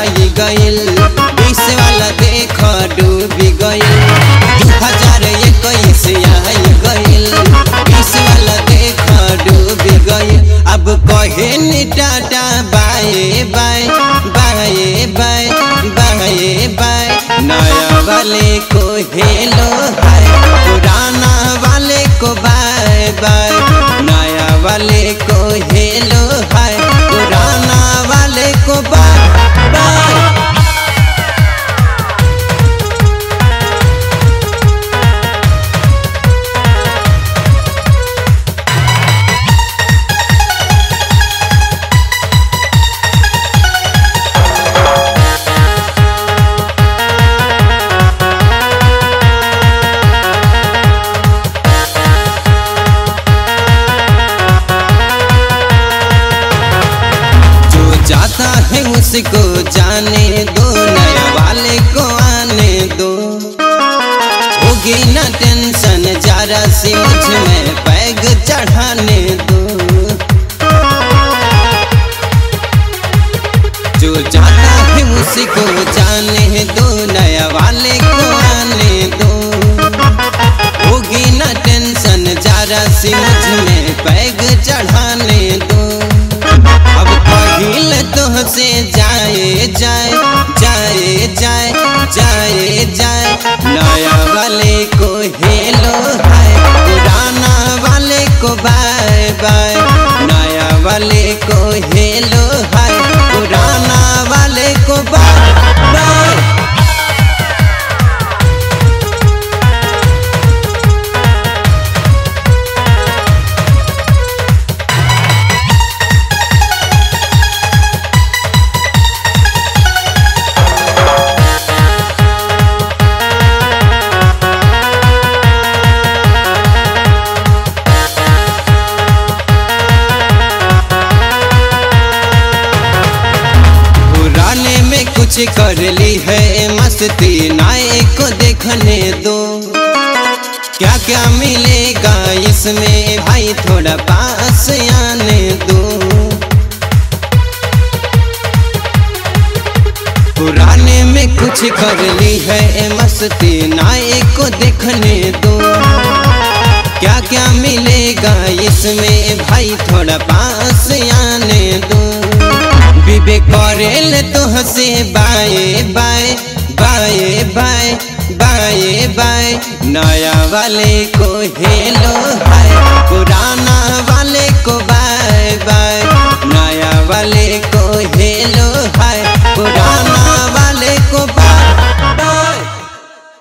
आई गइल, 20 वाला देख डूबी गइल, 2021 आई गइल, 20 वाला देख डूबी गइल। अब कहे नि टाटा bye bye bye bye bye bye, नया वाले को हेलो हाय, पुराना वाले को बाय बाय, नया वाले को हेलो हाय, पुराना वाले को बाय बाय। जाता है उसको जाने दो, नया वाले को आने दो, होगी ना टेंशन जरा सी मुझ में बैग चढ़ाने दो। जो जाता है उसको जाने दो, नया वाले को आने दो, होगी ना टेंशन जरा सी मुझ में बैग चढ़ाने दो। अब कहिल तुहसे जाए जाए जाए जाए जाए जाए, नया वाले को हेलो हाय, पुराना वाले को बाय बाय, नया वाले को हेलो हाय, पुराना वाले को बाय बाय। कुछ कर ली है मस्ती, नए को देखने दो, क्या क्या मिलेगा इसमें भाई थोड़ा पास आने दो। पुराने में कुछ कर ली है मस्ती, नए को देखने दो, क्या क्या मिलेगा इसमें भाई थोड़ा पास आने दो। विवेक करेल तुहसे bye bye bye bye bye bye, नया वाले को हेलो हाय, पुराना वाले को बाय बाय, नया वाले को हेलो हाय, पुराना